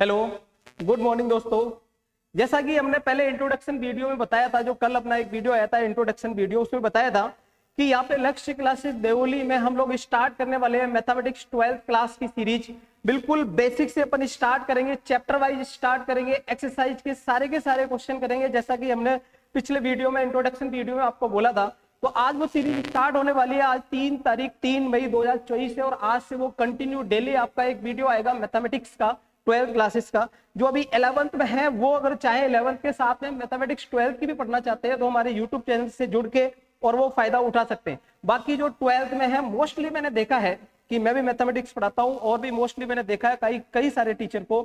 Hello, good morning दोस्तों। जैसा कि हमने पहले इंट्रोडक्शन वीडियो में बताया था, जो कल अपना एक वीडियो आया था इंट्रोडक्शन वीडियो, उसमें बताया था कि यहाँ पे लक्ष्य क्लासेस देवोली में हम लोग स्टार्ट करने वाले हैं मैथमेटिक्स 12th क्लास की सीरीज। बिल्कुल बेसिक से अपन स्टार्ट करेंगे, चैप्टर वाइज स्टार्ट करेंगे, एक्सरसाइज के सारे क्वेश्चन करेंगे, जैसा कि हमने पिछले वीडियो में इंट्रोडक्शन वीडियो में आपको बोला था। तो आज वो सीरीज स्टार्ट होने वाली है। आज 3 मई 2024 है और आज से वो कंटिन्यू डेली आपका एक वीडियो आएगा मैथमेटिक्स का 12 क्लासेस का। जो अभी 11th में है वो अगर चाहे 11th के साथ में मैथमेटिक्स 12 की भी पढ़ना चाहते हैं तो हमारे यूट्यूब चैनल से जुड़ के और वो फायदा उठा सकते हैं। बाकी जो 12th में है, मोस्टली मैंने देखा है कि मैं भी मैथमेटिक्स पढ़ाता हूँ और भी मोस्टली मैंने देखा है कई सारे टीचर को,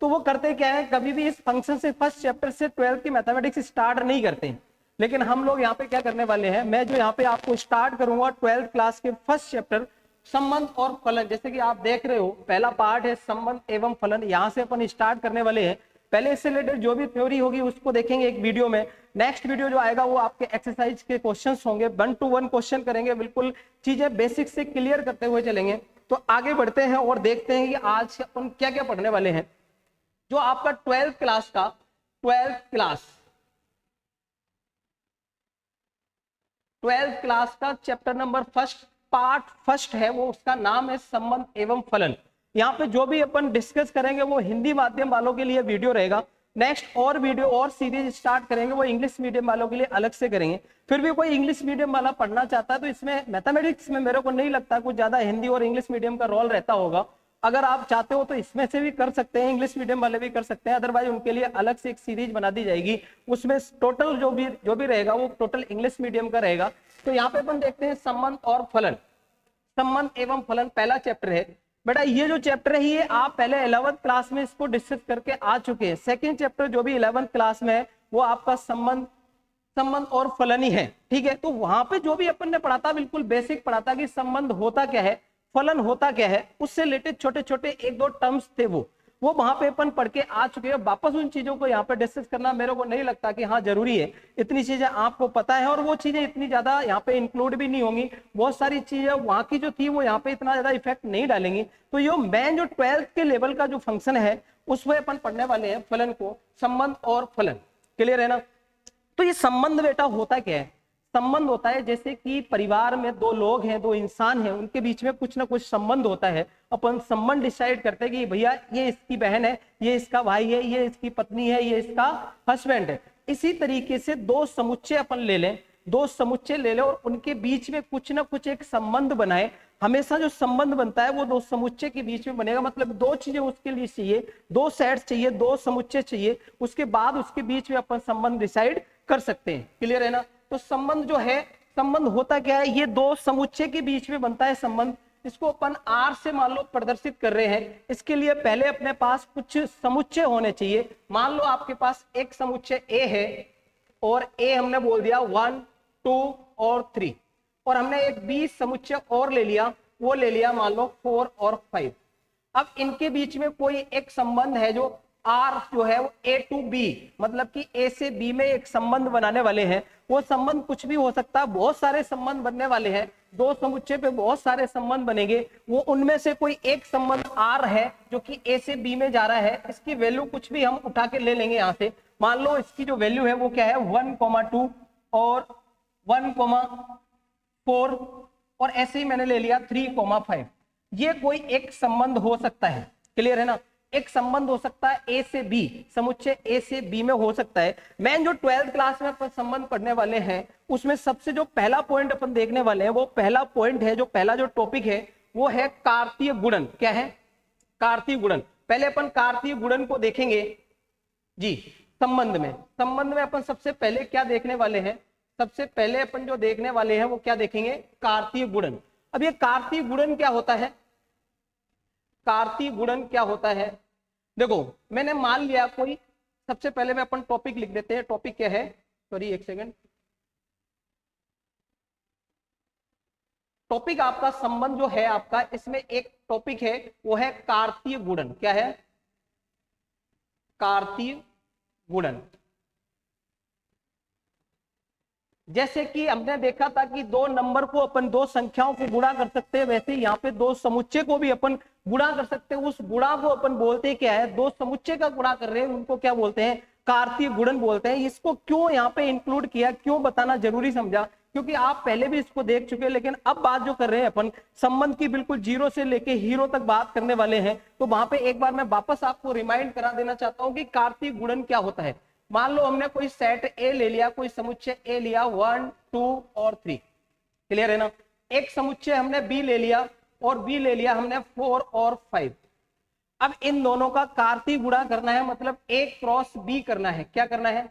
तो वो करते क्या है, कभी भी इस फंक्शन से फर्स्ट चैप्टर से 12th की मैथमेटिक्स स्टार्ट नहीं करते। लेकिन हम लोग यहाँ पे क्या करने वाले हैं, मैं जो यहाँ पे आपको स्टार्ट करूंगा 12th क्लास के फर्स्ट चैप्टर संबंध और फलन। जैसे कि आप देख रहे हो पहला पार्ट है संबंध एवं फलन, यहाँ से अपन स्टार्ट करने वाले हैं। पहले इससे रिलेटेड जो भी थ्योरी होगी उसको देखेंगे एक वीडियो में। नेक्स्ट वीडियो जो आएगा वो आपके एक्सरसाइज के क्वेश्चंस होंगे, 1 to 1 क्वेश्चन करेंगे, बिल्कुल चीजें बेसिक से क्लियर करते हुए चलेंगे। तो आगे बढ़ते हैं और देखते हैं कि आज अपन क्या क्या पढ़ने वाले हैं। जो आपका 12th क्लास का 12th क्लास का चैप्टर नंबर पार्ट फर्स्ट है, वो उसका नाम है संबंध एवं फलन। यहाँ पे जो भी अपन डिस्कस करेंगे वो हिंदी माध्यम वालों के लिए वीडियो रहेगा। नेक्स्ट और वीडियो और सीरीज स्टार्ट करेंगे वो इंग्लिश मीडियम वालों के लिए अलग से करेंगे। फिर भी कोई इंग्लिश मीडियम वाला पढ़ना चाहता है तो इसमें मैथमेटिक्स में मेरे को नहीं लगता कुछ ज्यादा हिंदी और इंग्लिश मीडियम का रोल रहता होगा। अगर आप चाहते हो तो इसमें से भी कर सकते हैं, इंग्लिश मीडियम वाले भी कर सकते हैं, अदरवाइज उनके लिए अलग से एक सीरीज बना दी जाएगी। उसमें टोटल जो भी रहेगा वो टोटल इंग्लिश मीडियम का रहेगा। तो यहाँ पे अपन देखते हैं संबंध और फलन, संबंध एवं फलन पहला चैप्टर है। बेटा ये जो चैप्टर है ये आप पहले 11th क्लास में इसको डिस्कस करके आ चुके हैं। सेकंड चैप्टर जो भी 11th क्लास में है वो आपका संबंध और फलन ही है। ठीक है, तो वहां पे जो भी अपन ने पढ़ा था बिल्कुल बेसिक पढ़ा था कि संबंध होता क्या है, फलन होता क्या है, उससे रिलेटेड छोटे छोटे 1-2 टर्म्स थे वो वहां पे अपन पढ़ के आ चुके हैं। वापस उन चीजों को यहाँ पे डिस्कस करना मेरे को नहीं लगता कि हाँ जरूरी है। इतनी चीजें आपको पता है और वो चीजें इतनी ज्यादा यहाँ पे इंक्लूड भी नहीं होंगी। बहुत सारी चीजें वहां की जो थी वो यहाँ पे इतना ज्यादा इफेक्ट नहीं डालेंगी। तो ये मेन जो 12th के लेवल का जो फंक्शन है उसमें अपन पढ़ने वाले हैं फलन को, संबंध और फलन। क्लियर है ना? तो ये संबंध बेटा होता क्या है? संबंध होता है जैसे कि परिवार में 2 लोग हैं, 2 इंसान हैं, उनके बीच में कुछ ना कुछ संबंध होता है। अपन संबंध डिसाइड करते हैं कि भैया ये इसकी बहन है, ये इसका भाई है, ये इसकी पत्नी है, ये इसका हस्बैंड है। इसी तरीके से 2 समुच्चय अपन ले लें, 2 समुच्चय ले लें और उनके बीच में कुछ ना कुछ एक संबंध बनाए। हमेशा जो संबंध बनता है वो 2 समुच्चय के बीच में बनेगा। मतलब 2 चीजें उसके लिए चाहिए, 2 सेट्स चाहिए, 2 समुच्चय चाहिए, उसके बाद उसके बीच में अपन संबंध डिसाइड कर सकते हैं। क्लियर है ना? तो संबंध जो है, संबंध होता क्या है, ये 2 समुच्चय के बीच में बनता है संबंध। इसको अपन आर से मान लो प्रदर्शित कर रहे हैं। इसके लिए पहले अपने पास कुछ समुच्चय होने चाहिए। मान लो आपके पास एक समुच्चय ए है और ए हमने बोल दिया 1, 2 और 3, और हमने एक बी समुच्चय और ले लिया, वो ले लिया मान लो 4 और 5। अब इनके बीच में कोई एक संबंध है जो आर जो है वो ए टू बी, मतलब कि ए से बी में एक संबंध बनाने वाले हैं। वो संबंध कुछ भी हो सकता है, बहुत सारे संबंध बनने वाले हैं। 2 समुच्चय पे बहुत सारे संबंध बनेंगे। वो उनमें से कोई एक संबंध आर है जो कि ए से बी में जा रहा है। इसकी वैल्यू कुछ भी हम उठा के ले लेंगे यहाँ से। मान लो इसकी जो वैल्यू है वो क्या है 1,2 और 1,4 और ऐसे ही मैंने ले लिया 3,5। ये कोई एक संबंध हो सकता है। क्लियर है ना? एक संबंध हो सकता है ए से बी, समुच्चय ए से बी में हो सकता है। मैं जो 12th क्लास में अपन संबंध पढ़ने वाले हैं उसमें सबसे जो पहला पॉइंट अपन देखने वाले हैं वो पहला पॉइंट है, जो पहला जो टॉपिक है वो है कार्तीय गुणन। क्या है? कार्तीय गुणन। पहले अपन कार्तीय गुणन को देखेंगे जी। संबंध में अपन सबसे पहले क्या देखने वाले हैं? सबसे पहले अपन जो देखने वाले हैं वो क्या देखेंगे? कार्तीय गुणन। अब ये कार्तीय गुणन क्या होता है? कार्तीय गुणन क्या होता है? देखो मैंने मान लिया कोई, सबसे पहले में अपन टॉपिक लिख देते हैं। टॉपिक क्या है? सॉरी एक सेकंड। टॉपिक आपका संबंध जो है आपका, इसमें एक टॉपिक है वो है कार्तीय गुणन। क्या है? कार्तीय गुणन। जैसे कि हमने देखा था कि दो नंबर को अपन दो संख्याओं को गुणा कर सकते हैं, वैसे यहाँ पे दो समुच्चय को भी अपन गुणा कर सकते हैं। उस गुणा को अपन बोलते क्या है, दो समुच्चय का गुणा कर रहे हैं उनको क्या बोलते हैं, कार्तीय गुणन बोलते हैं। इसको क्यों यहाँ पे इंक्लूड किया, क्यों बताना जरूरी समझा, क्योंकि आप पहले भी इसको देख चुके हैं, लेकिन अब बात जो कर रहे हैं अपन संबंध की बिल्कुल जीरो से लेके हीरो तक बात करने वाले हैं। तो वहां पे एक बार मैं वापस आपको रिमाइंड करा देना चाहता हूँ कि कार्तीय गुणन क्या होता है। मान लो हमने कोई सेट ए ले लिया, कोई समुच्चय ए लिया 1 2 और 3, क्लियर है ना। एक समुच्चय हमने बी ले लिया और बी ले लिया हमने 4 और 5। अब इन दोनों का कार्तीय गुणा करना है, मतलब ए क्रॉस बी करना है। क्या करना है,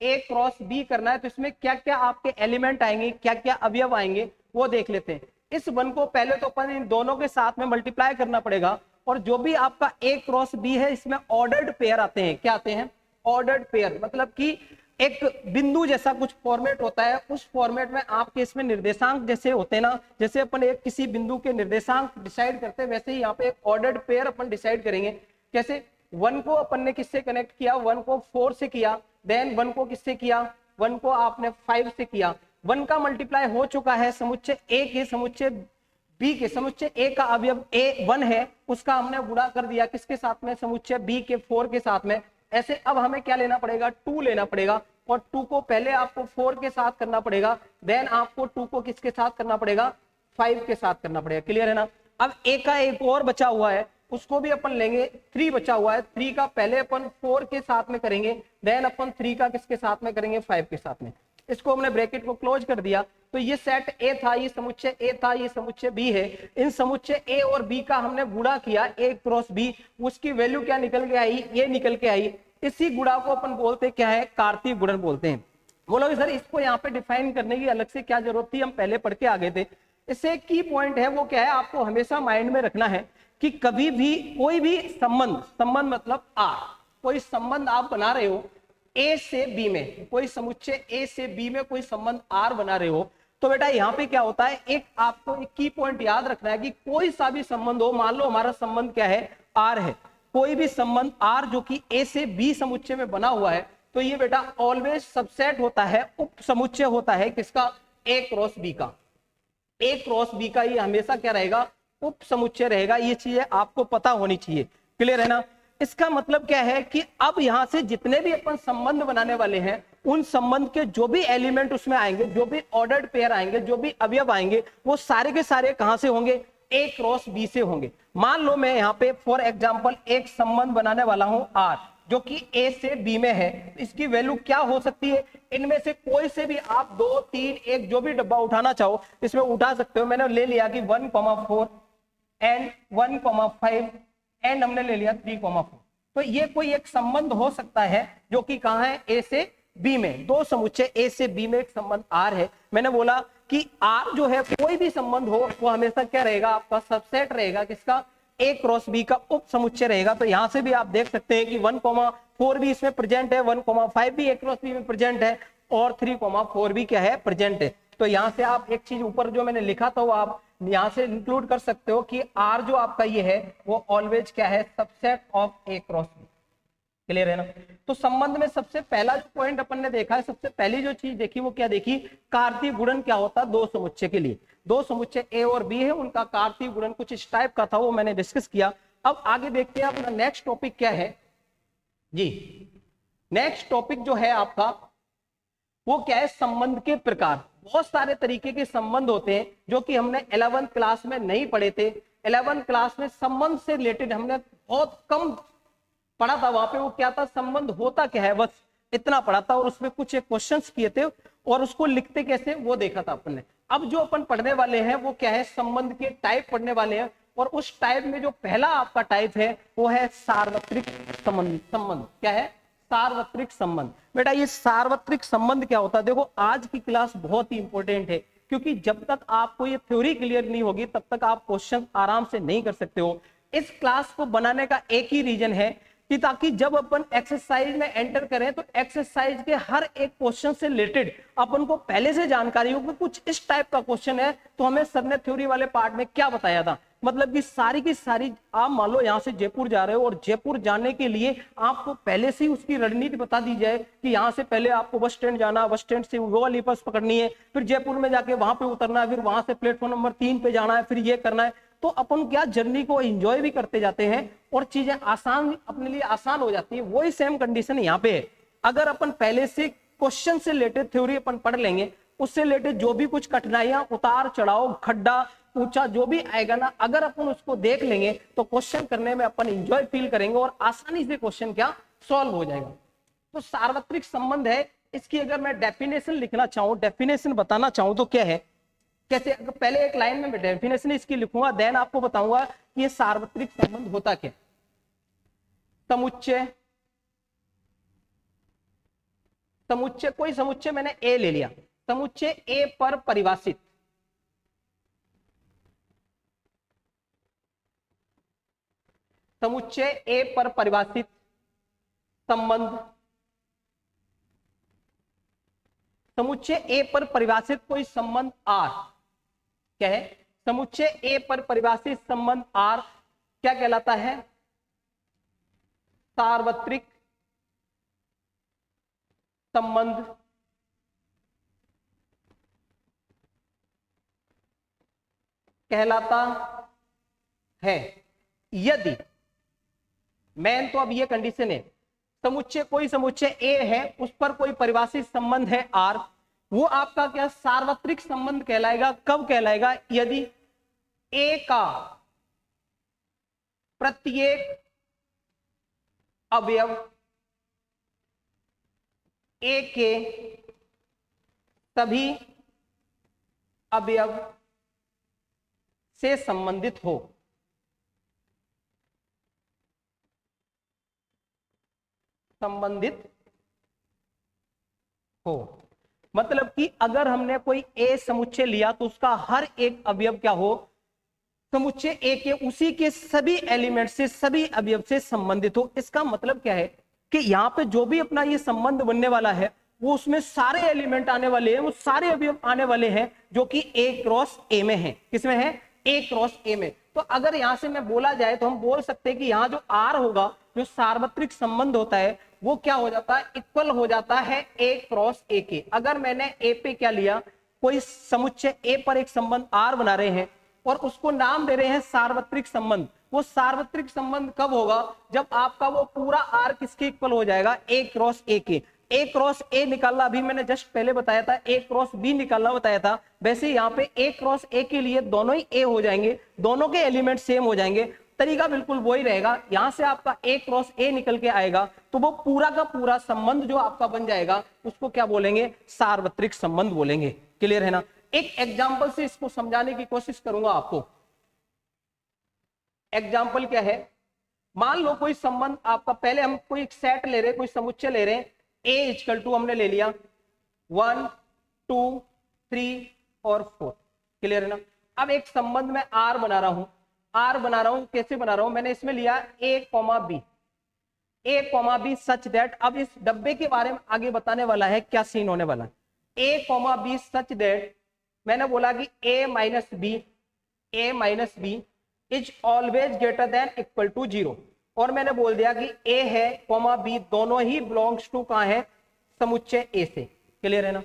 ए क्रॉस बी करना है। तो इसमें क्या क्या आपके एलिमेंट आएंगे, क्या क्या अवयव आएंगे वो देख लेते हैं। इस वन को पहले तो अपन इन दोनों के साथ में मल्टीप्लाई करना पड़ेगा, और जो भी आपका ए क्रॉस बी है इसमें ऑर्डर्ड पेयर आते हैं। क्या आते हैं, ऑर्डर्ड पेयर, मतलब कि एक बिंदु जैसा कुछ फॉर्मेट होता है, उस फॉर्मेट में आपके इसमें निर्देशांक जैसे होते हैं ना, जैसे अपन एक किसी बिंदु के निर्देशांक डिसाइड करते हैं, वैसे ही यहाँ पे एक ऑर्डर्ड पेयर अपन डिसाइड करेंगे। कैसे, 1 को अपन ने किससे कनेक्ट किया, 1 को 4 से किया, देन 1 को किससे किया, 1 को आपने 5 से किया। 1 का मल्टीप्लाई हो चुका है समुच्चय ए के समुच्चय बी के, समुच्चय ए का अवयव ए 1 है, उसका हमने गुणा कर दिया किसके साथ में, समुच्चय बी के 4 के साथ में। ऐसे अब हमें क्या लेना पड़ेगा, 2 लेना पड़ेगा, और 2 को पहले आपको 4 के साथ करना पड़ेगा, देन आपको 2 को किसके साथ करना पड़ेगा, 5 के साथ करना पड़ेगा। क्लियर है ना। अब ए का एक और बचा हुआ है, उसको भी अपन लेंगे, 3 बचा हुआ है, 3 का पहले अपन 4 के साथ में करेंगे, देन अपन 3 का किसके साथ में करेंगे, 5 के साथ में। इसको हमने ब्रैकेट को क्लोज कर दिया। तो ये सेट ए था, ये समुच्चय ए था, ये समुच्चय बी है। इन समुच्चय ए और बी का हमने गुणा किया, ए क्रॉस बी, उसकी वैल्यू क्या निकल के आई, ये निकल के आई। इसी गुणा को अपन बोलते क्या है, कार्तीय गुणन बोलते हैं। बोलोगे सर इसको यहाँ पे डिफाइन करने की अलग से क्या जरूरत थी, हम पहले पढ़ के आ गए थे। इससे एक की पॉइंट है, वो क्या है, आपको हमेशा माइंड में रखना है कि कभी भी कोई भी संबंध मतलब आर, कोई संबंध आप बना रहे हो ए से बी में, कोई समुच्चय ए से बी में कोई संबंध आर बना रहे हो, तो बेटा यहाँ पे क्या होता है, एक आपको एक की पॉइंट याद रखना है कि कोई सा भी संबंध हो, मान लो हमारा संबंध क्या है, आर है, कोई भी संबंध आर जो कि ए से बी समुच्चय में बना हुआ है, तो ये बेटा ऑलवेज सबसेट होता है, उप समुच्चय होता है किसका, ए क्रॉस बी का। ए क्रॉस बी का ये हमेशा क्या रहेगा, उप समुच्चय रहेगा। ये चीजें आपको पता होनी चाहिए। क्लियर है ना। इसका मतलब क्या है कि अब यहां से जितने भी अपन संबंध बनाने वाले हैं, उन संबंध के जो भी एलिमेंट उसमें आएंगे, जो भी ऑर्डर्ड पेयर आएंगे, जो भी अवयव आएंगे, वो सारे के सारे कहां से होंगे, ए क्रॉस बी से होंगे। मान लो मैं यहाँ पे फॉर एग्जांपल एक संबंध बनाने वाला हूं आर, जो कि ए से बी में है। इसकी वैल्यू क्या हो सकती है, इनमें से कोई से भी आप 2 3 1 जो भी डब्बा उठाना चाहो इसमें उठा सकते हो। मैंने ले लिया कि 1,4 एंड 1,5 एंड हमने ले लिया 3,4। तो ये कोई एक संबंध हो सकता है जो कि कहाँ है, ए से बी में। दो समुच्चय ए से बी में एक संबंध आर है। मैंने बोला कि आर जो है कोई भी संबंध हो वो हमेशा क्या रहेगा, आपका सबसेट रहेगा किसका, ए क्रॉस बी का उप समुच्चय रहेगा। तो यहां से भी आप देख सकते हैं कि 1,4 भी इसमें प्रेजेंट है, 1,5 भी ए क्रॉस बी में प्रेजेंट है, और 3,4 भी क्या है, प्रेजेंट है। तो यहाँ से आप एक चीज ऊपर जो मैंने लिखा था वो आप यहाँ से इंक्लूड कर सकते हो कि आर जो आपका ये है वो ऑलवेज क्या है, subset of A cross B. Clear है ना। तो संबंध में सबसे पहला जो पॉइंट अपन ने देखा है, सबसे पहली जो चीज देखी वो क्या देखी, कार्तीय गुणन क्या होता है दो समुच्चय के लिए। दो समुच्चय ए और बी है, उनका कार्तीय गुणन कुछ इस टाइप का था, वो मैंने डिस्कस किया। अब आगे देखते हैं अपना नेक्स्ट टॉपिक क्या है जी। नेक्स्ट टॉपिक जो है आपका वो क्या है, संबंध के प्रकार। बहुत सारे तरीके के संबंध होते हैं जो कि हमने 11th क्लास में नहीं पढ़े थे। 11th क्लास में संबंध से रिलेटेड हमने बहुत कम पढ़ा था। वहां पे वो क्या था, संबंध होता क्या है, बस इतना पढ़ा था, और उसमें कुछ एक क्वेश्चंस किए थे और उसको लिखते कैसे वो देखा था अपन ने। अब जो अपन पढ़ने वाले हैं वो क्या है, संबंध के टाइप पढ़ने वाले हैं, और उस टाइप में जो पहला आपका टाइप है वो है सार्वत्रिक संबंध। संबंध क्या है, सार्वत्रिक संबंध। बेटा ये सार्वत्रिक संबंध क्या होता है, देखो आज की क्लास बहुत ही इंपॉर्टेंट है, क्योंकि जब तक आपको ये थ्योरी क्लियर नहीं होगी तब तक आप क्वेश्चन आराम से नहीं कर सकते हो। इस क्लास को बनाने का एक ही रीजन है कि ताकि जब अपन एक्सरसाइज में एंटर करें तो एक्सरसाइज के हर एक क्वेश्चन से रिलेटेड अपन को पहले से जानकारी हो कि कुछ इस टाइप का क्वेश्चन है तो हमें सर ने थ्योरी वाले पार्ट में क्या बताया था, मतलब कि सारी की सारी, आप मान लो यहाँ से जयपुर जा रहे हो और जयपुर जाने के लिए आपको पहले से ही उसकी रणनीति बता दी जाए कि यहाँ से पहले आपको बस स्टैंड जाना, बस स्टैंड से वो वाली बस पकड़नी है, फिर जयपुर में जाके वहां पे उतरना है, फिर वहां से प्लेटफॉर्म नंबर 3 पे जाना है, फिर ये करना है। तो अपन क्या जर्नी को एंजॉय भी करते जाते हैं और चीजें आसान, अपने लिए आसान हो जाती है। वही सेम कंडीशन यहाँ पे है। अगर अपन पहले से क्वेश्चन से रिलेटेड थ्योरी अपन पढ़ लेंगे, उससे रिलेटेड जो भी कुछ कठिनाइयां, उतार चढ़ाव, खड्डा, ऊंचा जो भी आएगा ना, अगर अपन उसको देख लेंगे तो क्वेश्चन करने में अपन एंजॉय फील करेंगे और आसानी से क्वेश्चन क्या सॉल्व हो जाएगा। तो सार्वत्रिक संबंध है, इसकी अगर मैं डेफिनेशन लिखना चाहूं, डेफिनेशन बताना चाहूं तो क्या है, कैसे, पहले एक लाइन में डेफिनेशन इसकी लिखूंगा, देन आपको बताऊंगा कि ये सार्वत्रिक संबंध होता क्या। समुच्चय, समुच्चय, कोई समुच्चय मैंने ए ले लिया, समुच्चय ए पर परिभाषित, समुच्चय ए पर परिभाषित संबंध, समुच्चय ए पर परिभाषित कोई संबंध आर, क्या है, समुच्चय ए पर परिभाषित संबंध आर क्या कहलाता है, सार्वत्रिक संबंध कहलाता है। यदि, मेन तो अब ये कंडीशन है, समुच्चय, कोई समुच्चय ए है, उस पर कोई परिभाषित संबंध है आर, वो आपका क्या सार्वत्रिक संबंध कहलाएगा। कब कहलाएगा, यदि ए का प्रत्येक अवयव ए के सभी अवयव से संबंधित हो। संबंधित हो मतलब कि अगर हमने कोई ए समुच्चय लिया तो उसका हर एक अवयव क्या हो, समुच्चय ए के उसी के सभी एलिमेंट से, सभी अवयव से संबंधित हो। इसका मतलब क्या है कि यहाँ पे जो भी अपना ये संबंध बनने वाला है वो उसमें सारे एलिमेंट आने वाले हैं, वो सारे अवयव आने वाले हैं जो कि ए क्रॉस ए में है। किसमें है, ए क्रॉस ए में। तो अगर यहां से मैं बोला जाए तो हम बोल सकते हैं कि यहाँ जो आर होगा, जो सार्वत्रिक संबंध होता है, वो क्या हो जाता है, इक्वल हो जाता है ए क्रॉस ए के। अगर मैंने ए पे क्या लिया, कोई समुच्चय ए पर एक संबंध आर बना रहे हैं और उसको नाम दे रहे हैं सार्वत्रिक संबंध। वो सार्वत्रिक संबंध कब होगा, जब आपका वो पूरा आर किसके इक्वल हो जाएगा, ए क्रॉस ए के। ए क्रॉस ए निकालना अभी मैंने जस्ट पहले बताया था, ए क्रॉस बी निकालना बताया था। वैसे यहाँ पे ए क्रॉस ए के लिए दोनों ही ए हो जाएंगे, दोनों के एलिमेंट सेम हो जाएंगे। तरीका बिल्कुल वही रहेगा, यहां से आपका ए क्रॉस ए निकल के आएगा तो वो पूरा का पूरा संबंध जो आपका बन जाएगा उसको क्या बोलेंगे, सार्वत्रिक संबंध बोलेंगे। क्लियर है ना। एक एग्जाम्पल से इसको समझाने की कोशिश करूंगा आपको। एग्जाम्पल क्या है, मान लो कोई संबंध आपका, पहले हम कोई एक सेट ले रहे हैं, कोई समुच्चय ले रहे हैं, ए इक्वल टू हमने ले लिया 1 2 3 और 4। क्लियर है ना। अब एक संबंध में आर बना रहा हूं, आर बना रहा हूं, कैसे बना रहा हूं, मैंने इसमें लिया A comma B, A comma B such that, अब इस डब्बे के बारे में आगे बताने वाला है क्या सीन होने वाला है। A comma B such that, मैंने बोला कि A minus B is always greater than equal to 0, और मैंने बोल दिया कि ए है कॉमा बी दोनों ही बिलोंग्स टू कहां है, समुच्चय ए से। क्लियर है ना।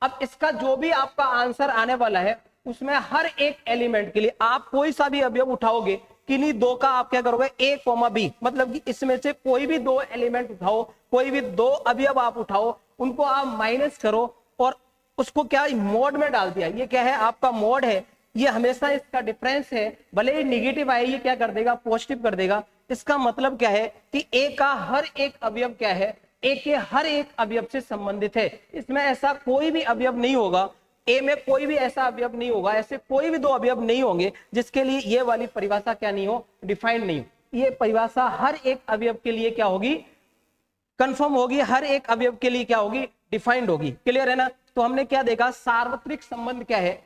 अब इसका जो भी आपका आंसर आने वाला है उसमें हर एक एलिमेंट के लिए आप कोई सा भी अवयव उठाओगे, किन्हीं दो का आप क्या करोगे, ए कॉमा बी, मतलब कि इसमें से कोई भी दो एलिमेंट उठाओ, कोई भी दो अवयव आप उठाओ, उनको आप माइनस करो और उसको क्या मोड में डाल दिया। ये क्या है, आपका मोड है, ये हमेशा इसका डिफरेंस है, भले ही निगेटिव आए ये क्या कर देगा, पॉजिटिव कर देगा। इसका मतलब क्या है कि ए का हर एक अवयव क्या है, ए के हर एक अवयव से संबंधित है। इसमें ऐसा कोई भी अवयव नहीं होगा, ए में कोई भी ऐसा अवयव नहीं होगा, ऐसे कोई भी दो अवयव नहीं होंगे जिसके लिए ये वाली परिभाषा क्या नहीं हो, डिफाइंड नहीं हो। ये परिभाषा हर एक अवयव के लिए क्या होगी, कंफर्म होगी, हर एक अवयव के लिए क्या होगी, डिफाइंड होगी। क्लियर है ना। तो हमने क्या देखा, सार्वत्रिक संबंध क्या है।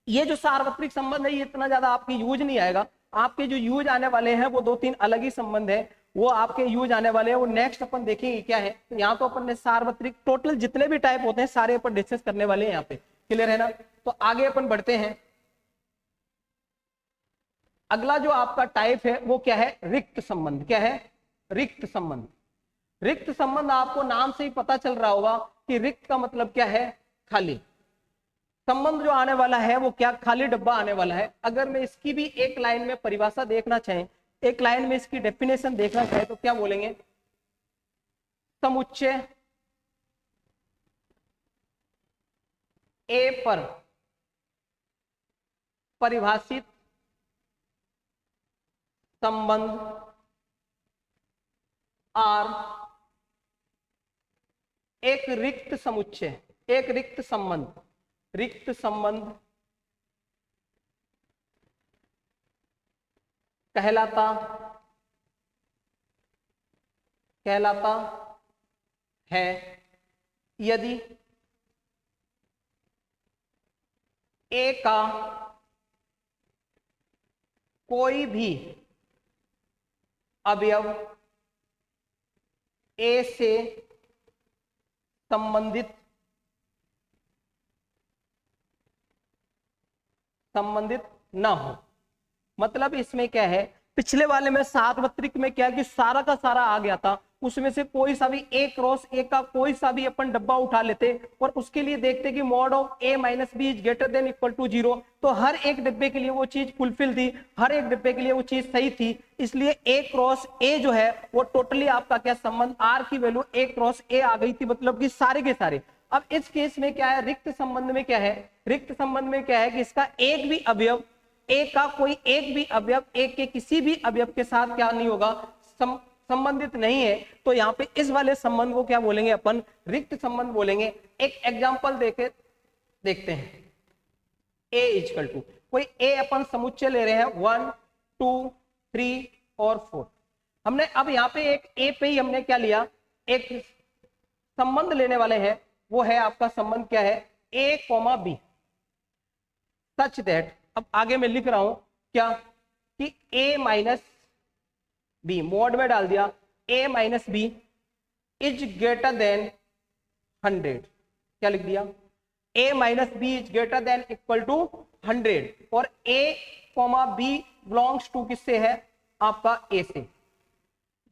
ये जो सार्वत्रिक संबंध है ये इतना ज्यादा आपके यूज नहीं आएगा, आपके जो यूज आने वाले हैं वो 2-3 अलग ही संबंध है, वो आपके यूज आने वाले हैं, वो नेक्स्ट अपन देखेंगे क्या है। तो यहाँ तो अपन ने सार्वत्रिक टोटल जितने भी टाइप होते हैं सारे अपन डिस्कस करने वाले हैं यहाँ पे। क्लियर है ना। तो आगे अपन बढ़ते हैं। अगला जो आपका टाइप है वो क्या है, रिक्त संबंध। क्या है, रिक्त संबंध। रिक्त संबंध आपको नाम से ही पता चल रहा होगा कि रिक्त का मतलब क्या है, खाली। संबंध जो आने वाला है वो क्या, खाली डब्बा आने वाला है। अगर मैं इसकी भी एक लाइन में परिभाषा देखना चाहें, एक लाइन में इसकी डेफिनेशन देखना चाहे तो क्या बोलेंगे, समुच्चय ए पर परिभाषित संबंध आर एक रिक्त समुच्चय, एक रिक्त संबंध, रिक्त संबंध कहलाता है यदि ए का कोई भी अवयव ए से संबंधित ना हो। मतलब इसमें क्या है, पिछले वाले में सार्वत्रिक में क्या कि सारा का सारा आ गया था, उसमें से कोई सा भी ए क्रॉस ए का कोई सा भी अपन डब्बा उठा लेते और उसके लिए देखते कि mod of A minus B is greater than equal to 0, तो हर एक डब्बे के लिए वो चीज फुलफिल थी, हर एक डब्बे के लिए वो चीज सही थी। इसलिए ए क्रॉस ए जो है वो टोटली आपका क्या संबंध, आर की वैल्यू ए क्रॉस ए आ गई थी, मतलब कि सारे के सारे। अब इस केस में क्या है, रिक्त संबंध में क्या है, रिक्त संबंध में क्या है कि इसका एक भी अवयव ए का कोई एक भी अवयव ए के किसी भी अवयव के साथ क्या नहीं होगा, संबंधित नहीं है। तो यहाँ पे इस वाले संबंध को क्या बोलेंगे अपन, रिक्त संबंध बोलेंगे। एक एग्जांपल देके देखते हैं। ए इक्वल टू कोई ए अपन समुच्चय ले रहे हैं 1 2 3 और 4। हमने अब यहाँ पे एक ए पे ही हमने क्या लिया, एक संबंध लेने वाले हैं, वो है आपका संबंध क्या है, A comma B, such that, अब आगे मैं लिख रहा हूं क्या कि a माइनस बी, मोड में डाल दिया, a minus B is greater than 100। क्या लिख दिया, a minus B is greater than equal to 100 और a comma B belongs to किससे है, आपका a से।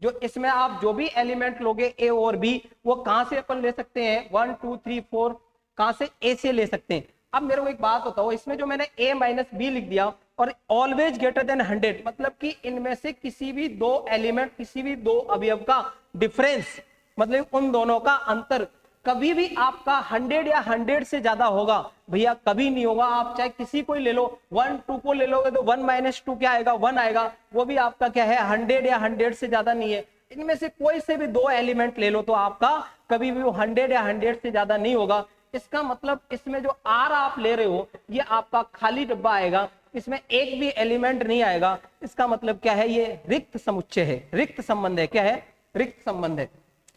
जो इसमें आप जो भी एलिमेंट लोगे a और b, वो कहां से अपन ले सकते हैं, 1 2 3 4 कहां से, a से ले सकते हैं। अब मेरे को एक बात बताओ, इसमें जो मैंने a माइनस बी लिख दिया और ऑलवेज ग्रेटर देन 100, मतलब कि इनमें से किसी भी दो एलिमेंट, किसी भी दो अवयव का डिफरेंस, मतलब उन दोनों का अंतर कभी भी आपका 100 या 100 से ज्यादा होगा, भैया कभी नहीं होगा। आप चाहे किसी को ही ले लो, 1 2 को ले लोगे तो 1 माइनस 2 क्या आएगा, 1 आएगा, वो भी आपका क्या है 100 या 100 से ज्यादा नहीं है। इनमें से कोई से भी दो एलिमेंट ले लो तो आपका कभी भी वो 100 या 100 से ज्यादा नहीं होगा। इसका मतलब इसमें जो आर आप ले रहे हो ये आपका खाली डब्बा आएगा, इसमें एक भी एलिमेंट नहीं आएगा। इसका मतलब क्या है, ये रिक्त समुच्चय है, रिक्त संबंध है। क्या है, रिक्त संबंध है।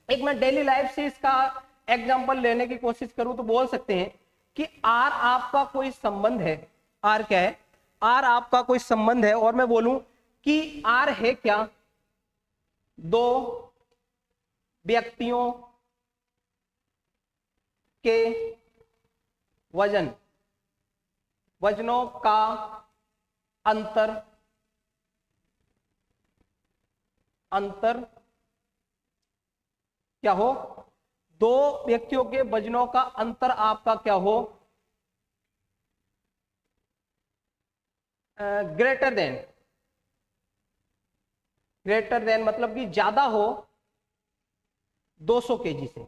एक मैं डेली लाइफ से इसका एग्जांपल लेने की कोशिश करूं तो बोल सकते हैं कि आर आपका कोई संबंध है। आर क्या है, आर आपका कोई संबंध है और मैं बोलूं कि आर है क्या, दो व्यक्तियों के वजनों का अंतर क्या हो, दो व्यक्तियों के वजनों का अंतर आपका क्या हो, ग्रेटर देन मतलब कि ज्यादा हो 200 केजी से।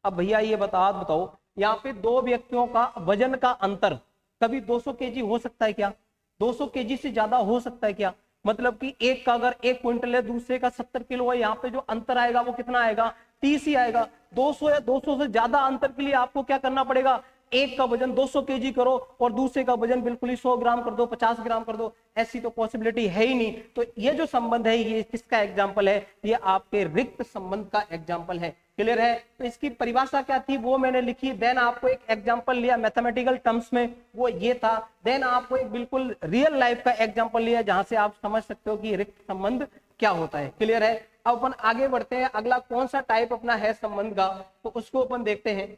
अब भैया ये बताओ यहाँ पे दो व्यक्तियों का वजन का अंतर कभी 200 केजी हो सकता है क्या, 200 केजी से ज्यादा हो सकता है क्या? मतलब कि एक का अगर 1 क्विंटल है, दूसरे का 70 किलो है, यहाँ पे जो अंतर आएगा वो कितना आएगा, 30 ही आएगा। 200 या 200 से ज्यादा अंतर के लिए आपको क्या करना पड़ेगा, एक का वजन 200 केजी करो और दूसरे का वजन बिल्कुल ही 100 ग्राम कर दो, 50 ग्राम कर दो, ऐसी तो पॉसिबिलिटी है ही नहीं। तो ये जो संबंध है ये किसका एग्जाम्पल है, ये आपके रिक्त संबंध का एग्जाम्पल है। क्लियर है? तो इसकी परिभाषा क्या थी वो मैंने लिखी, देन आपको एक एग्जाम्पल लिया मैथमेटिकल टर्म्स में, वो ये था। देन आपको एक बिल्कुल रियल लाइफ का एग्जाम्पल लिया जहां से आप समझ सकते हो कि रिक्त संबंध क्या होता है। क्लियर है? अब अपन आगे बढ़ते हैं, अगला कौन सा टाइप अपना है संबंध का, तो उसको अपन देखते हैं।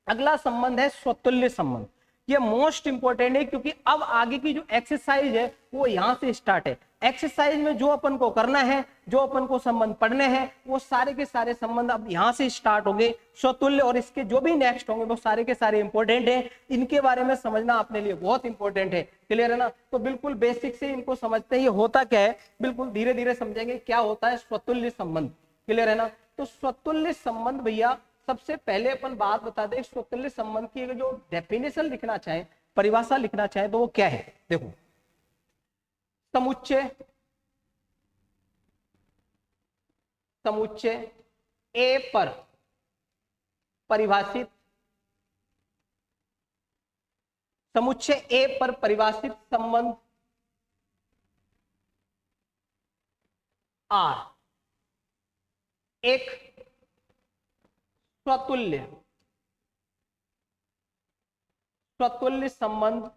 अगला संबंध है स्वतुल्य संबंध। ये मोस्ट इंपॉर्टेंट है, क्योंकि अब आगे की जो एक्सरसाइज है वो यहाँ से स्टार्ट है। एक्सरसाइज में जो अपन को करना है, जो अपन को संबंध पढ़ने हैं, वो सारे के सारे संबंध अब यहाँ से स्टार्ट होंगे। स्वतुल्य और इसके जो भी नेक्स्ट होंगे वो सारे के सारे इंपॉर्टेंट हैं। इनके बारे में समझना अपने लिए बहुत इंपॉर्टेंट है। क्लियर है ना? तो बिल्कुल बेसिक से इनको समझते हैं ये होता क्या है, बिल्कुल धीरे धीरे समझेंगे क्या होता है स्वतुल्य संबंध। क्लियर है ना? तो स्वतुल्य संबंध भैया, सबसे पहले अपन बात बता दें, स्वतुल्य संबंध की जो डेफिनेशन लिखना चाहे, परिभाषा लिखना चाहे, तो वो क्या है? देखो, समुच्चय समुच्चय ए पर परिभाषित, समुच्चय ए पर परिभाषित संबंध आर एक स्वतुल्य संबंध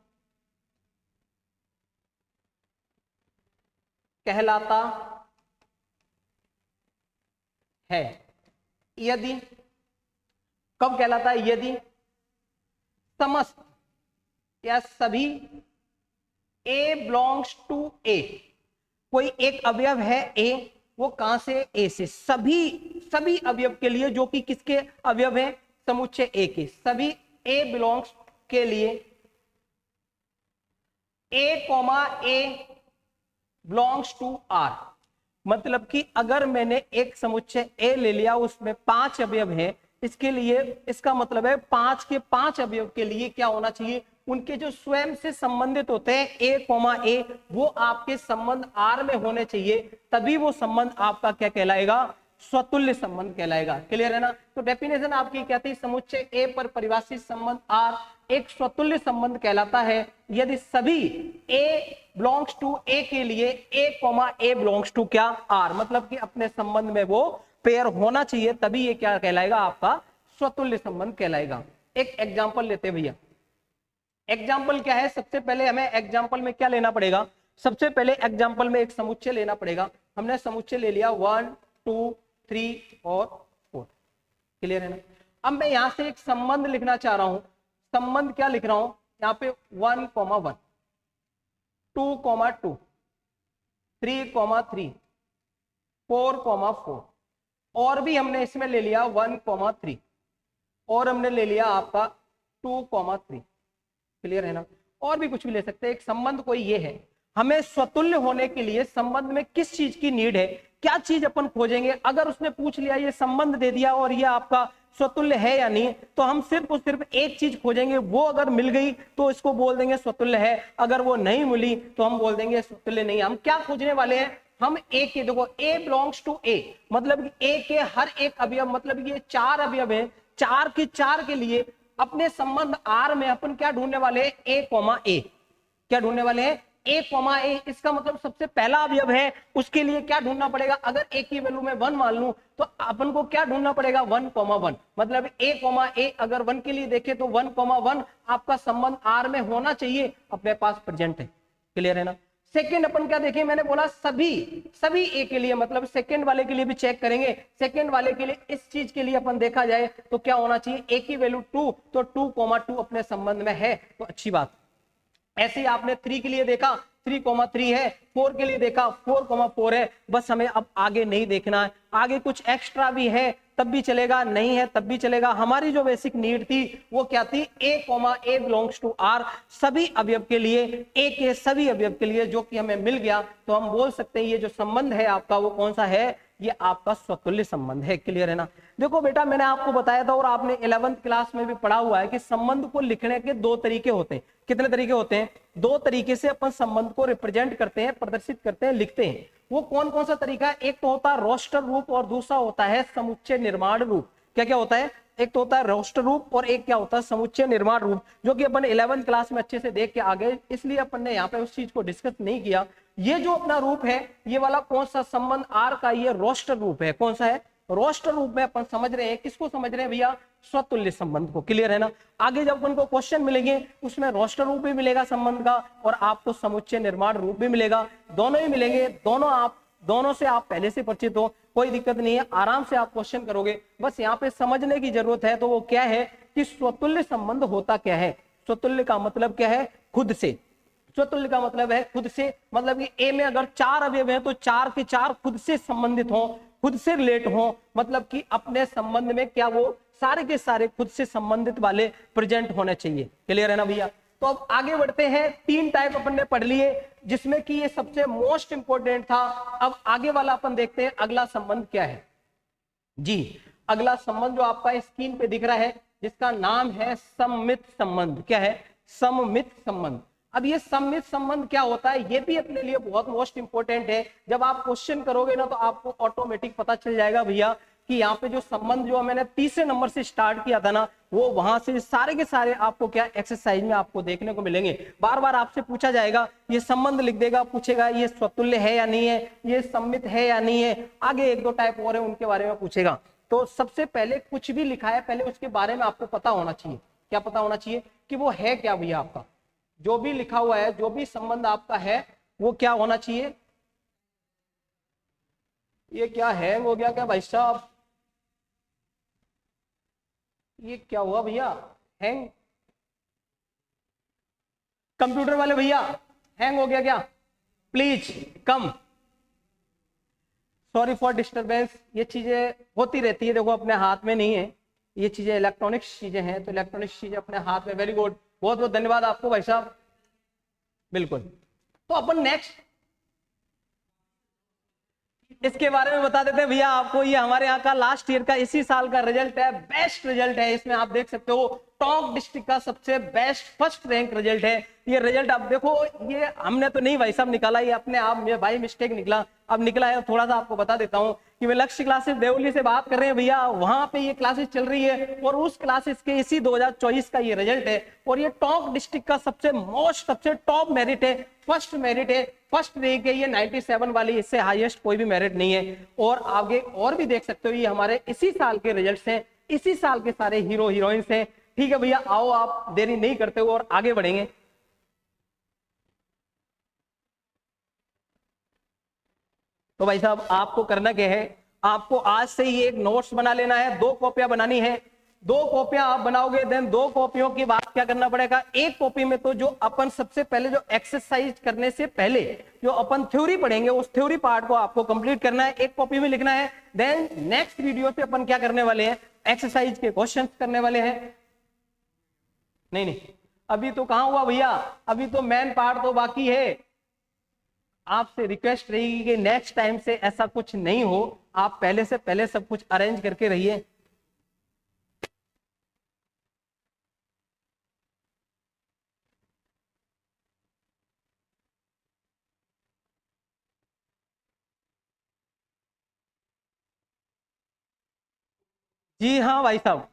कहलाता है। यदि, कब कहलाता है? यदि समस्त या सभी ए बिलोंग्स टू ए, कोई एक अवयव है ए, वो कहां से? ए से। सभी अवयव के लिए, जो कि किसके अवयव है? समुच्चय ए के। सभी ए बिलोंग्स के लिए ए बिलोंग्स टू आर, मतलब कि अगर मैंने एक समुच्चय ए ले लिया, उसमें 5 अवयव है, इसके लिए इसका मतलब है 5 के 5 अवयव के लिए क्या होना चाहिए? उनके जो स्वयं से संबंधित होते हैं ए, वो आपके संबंध आर में होने चाहिए, तभी वो संबंध आपका क्या कहलाएगा? स्वतुल्य संबंध कहलाएगा। क्लियर है ना? तो डेफिनेशन आपकी क्या थी? समुच्चय ए पर परिभाषित संबंध आर एक स्वतुल्य संबंध कहलाता है यदि सभी ए बिलोंग्स टू ए के लिए ए बिलोंग्स टू क्या? आर, मतलब कि अपने संबंध में वो पेयर होना चाहिए, तभी ये क्या कहलाएगा? आपका स्वतुल्य संबंध कहलाएगा। एक एग्जांपल लेते भैया। एग्जाम्पल क्या है? सबसे पहले हमें एग्जाम्पल में क्या लेना पड़ेगा? सबसे पहले एग्जाम्पल में एक समुच्चय लेना पड़ेगा। हमने समुच्चय ले लिया 1, 2, 3 और 4। क्लियर है ना? अब मैं यहां से एक संबंध लिखना चाह रहा हूं। संबंध क्या लिख रहा हूं? यहाँ पे 1, 1, 2, 2, 3, 3, 4, 4, और भी हमने इसमें ले लिया 1, 3, और हमने ले लिया आपका 2, 3। क्लियर है ना? और भी कुछ भी ले सकते हैं। एक संबंध कोई ये है, हमें स्वतुल्य होने के लिए संबंध में किस चीज की नीड है, क्या चीज अपन खोजेंगे? अगर उसने पूछ लिया, ये संबंध दे दिया और ये आपका स्वतुल्य है या नहीं, तो हम सिर्फ और सिर्फ एक चीज खोजेंगे, वो अगर मिल गई तो इसको बोल देंगे स्वतुल्य है, अगर वो नहीं मिली तो हम बोल देंगे स्वतुल्य नहीं। हम क्या खोजने वाले हैं? हम ए के, देखो ए बिलोंग्स टू ए, मतलब ए के हर एक अवयव, मतलब ये 4 अवयव है, 4 के 4 के लिए अपने संबंध आर में अपन क्या ढूंढने वाले हैं? ए, क्या ढूंढने वाले हैं? ए। इसका मतलब सबसे पहला अवयव है, उसके लिए क्या ढूंढना पड़ेगा? अगर ए की वैल्यू में 1 मान लूं तो अपन को क्या ढूंढना पड़ेगा? 1, 1, मतलब ए, अगर 1 के लिए देखें तो 1, 1 आपका संबंध आर में होना चाहिए, अपने पास प्रेजेंट है। क्लियर है ना? सेकंड अपन क्या देखें? मैंने बोला सभी ए के लिए, मतलब सेकंड वाले के लिए भी चेक करेंगे। सेकंड वाले के लिए, इस चीज के लिए अपन देखा जाए तो क्या होना चाहिए? ए की वैल्यू 2, तो 2, 2 अपने संबंध में है, तो अच्छी बात। ऐसे ही आपने 3 के लिए देखा, 3, 3 है। 4 के लिए देखा, 4, 4 है। बस हमें अब आगे नहीं देखना है। आगे कुछ एक्स्ट्रा भी है तब भी चलेगा, नहीं है तब भी चलेगा। हमारी जो बेसिक नीड थी वो क्या थी? ए बिलोंग्स टू आर, सभी अवयव के लिए, ए के सभी अवयव के लिए, जो कि हमें मिल गया, तो हम बोल सकते हैं ये जो संबंध है आपका वो कौन सा है? ये आपका स्वतुल्य संबंध है। क्लियर है ना? देखो बेटा, मैंने आपको बताया था और आपने 11th क्लास में भी पढ़ा हुआ है कि संबंध को लिखने के 2 तरीके होते हैं। कितने तरीके होते हैं? 2 तरीके से अपन संबंध को रिप्रेजेंट करते हैं, प्रदर्शित करते हैं, लिखते हैं। वो कौन कौन सा तरीका है? एक तो होता है रोस्टर रूप और दूसरा होता है समुच्चय निर्माण रूप। क्या क्या होता है? एक तो होता है रोस्टर रूप और एक क्या होता है? समुच्चय निर्माण रूप, जो कि अपन 11th क्लास में अच्छे से देख के आ गए, इसलिए अपन ने यहाँ पे उस चीज को डिस्कस नहीं किया। ये जो अपना रूप है, ये वाला कौन सा संबंध आर का? ये रोस्टर रूप है। कौन सा है? रोस्टर रूप में अपन समझ रहे हैं। किसको समझ रहे हैं भैया? स्वतुल्य संबंध को। क्लियर है ना? आगे जब अपन को क्वेश्चन मिलेंगे उसमें रोस्टर रूप भी मिलेगा संबंध का और आपको समुच्चय निर्माण रूप भी मिलेगा, दोनों ही मिलेंगे। दोनों से आप पहले से परिचित हो, कोई दिक्कत नहीं है, आराम से आप क्वेश्चन करोगे। बस यहाँ पे समझने की जरूरत है, तो वो क्या है कि स्वतुल्य संबंध होता क्या है? स्वतुल्य का मतलब क्या है? खुद से। स्वतुल्य का मतलब है खुद से, मतलब कि ए में अगर 4 अवयव हैं तो 4 के 4 खुद से संबंधित हों, खुद से रिलेट हों, मतलब कि अपने संबंध में क्या वो सारे के सारे खुद से संबंधित वाले प्रेजेंट होने चाहिए। क्लियर है ना भैया? तो अब आगे बढ़ते हैं। 3 टाइप अपन ने पढ़ लिए जिसमें कि ये सबसे मोस्ट इंपोर्टेंट था। अब आगे वाला अपन देखते हैं अगला संबंध क्या है जी। अगला संबंध जो आपका स्क्रीन पे दिख रहा है जिसका नाम है सममित संबंध। क्या है? सममित संबंध। अब ये सममित संबंध क्या होता है ये भी अपने लिए बहुत मोस्ट इंपोर्टेंट है। जब आप क्वेश्चन करोगे ना तो आपको ऑटोमेटिक पता चल जाएगा भैया कि यहाँ पे जो संबंध जो मैंने तीसरे नंबर से स्टार्ट किया था ना वो वहां से सारे के सारे आपको क्या एक्सरसाइज में आपको देखने को मिलेंगे। बार बार आपसे पूछा जाएगा, ये संबंध लिख देगा, पूछेगा ये स्वतुल्य है या नहीं है, ये सममित है या नहीं है, आगे 1-2 टाइप और है उनके बारे में पूछेगा। तो सबसे पहले कुछ भी लिखा है पहले उसके बारे में आपको पता होना चाहिए। क्या पता होना चाहिए? कि वो है क्या भैया। आपका जो भी लिखा हुआ है, जो भी संबंध आपका है वो क्या होना चाहिए? ये क्या हैंग हो गया क्या भाई साहब? ये क्या हुआ भैया? हैंग? कंप्यूटर वाले भैया हैंग हो गया क्या? Please come. Sorry for disturbance. ये चीजें होती रहती है, देखो अपने हाथ में नहीं है, ये चीजें इलेक्ट्रॉनिक्स चीजें हैं, तो इलेक्ट्रॉनिक्स चीजें अपने हाथ में। वेरी गुड, बहुत बहुत धन्यवाद आपको भाई साहब। बिल्कुल। तो अपन नेक्स्ट इसके बारे में बता देते हैं भैया आपको। ये हमारे यहाँ का लास्ट ईयर का इसी साल का रिजल्ट है, बेस्ट रिजल्ट है। इसमें आप देख सकते हो टोंक डिस्ट्रिक्ट का सबसे बेस्ट फर्स्ट रैंक रिजल्ट है। ये रिजल्ट आप देखो, ये हमने तो नहीं भाई साहब निकाला, ये अपने आप में बाई मिस्टेक निकला। अब निकला है थोड़ा सा आपको बता देता हूँ कि वे लक्ष्य क्लासेस देवली से बात कर रहे हैं भैया, वहां पे ये क्लासेस चल रही है और उस क्लासेस के इसी 2024 का ये रिजल्ट है। और ये टोंक डिस्ट्रिक्ट का सबसे टॉप मेरिट है, फर्स्ट मेरिट है, फर्स्ट रैंक है ये 97 वाली, इससे हाईएस्ट कोई भी मेरिट नहीं है। और आगे और भी देख सकते हो ये हमारे इसी साल के रिजल्ट्स हैं, इसी साल के सारे हीरो हीरोइंस हैं। ठीक है भैया, आओ आप देरी नहीं करते हो और आगे बढ़ेंगे। तो भाई साहब आपको करना क्या है, आपको आज से ही एक नोट्स बना लेना है, 2 कॉपियां बनानी है। 2 कॉपियां आप बनाओगे, देन 2 कॉपियों के बाद क्या करना पड़ेगा, एक कॉपी में तो जो अपन सबसे पहले जो एक्सरसाइज करने से पहले जो अपन थ्योरी पढ़ेंगे उस थ्योरी पार्ट को आपको कंप्लीट करना है, एक कॉपी में लिखना है। देन नेक्स्ट वीडियो पे अपन क्या करने वाले हैं, एक्सरसाइज के क्वेश्चंस करने वाले हैं। नहीं नहीं, अभी तो कहां हुआ भैया, अभी तो मेन पार्ट तो बाकी है। आपसे रिक्वेस्ट रहेगी कि नेक्स्ट टाइम से ऐसा कुछ नहीं हो, आप पहले से पहले सब कुछ अरेंज करके रहिए। जी हाँ भाई साहब,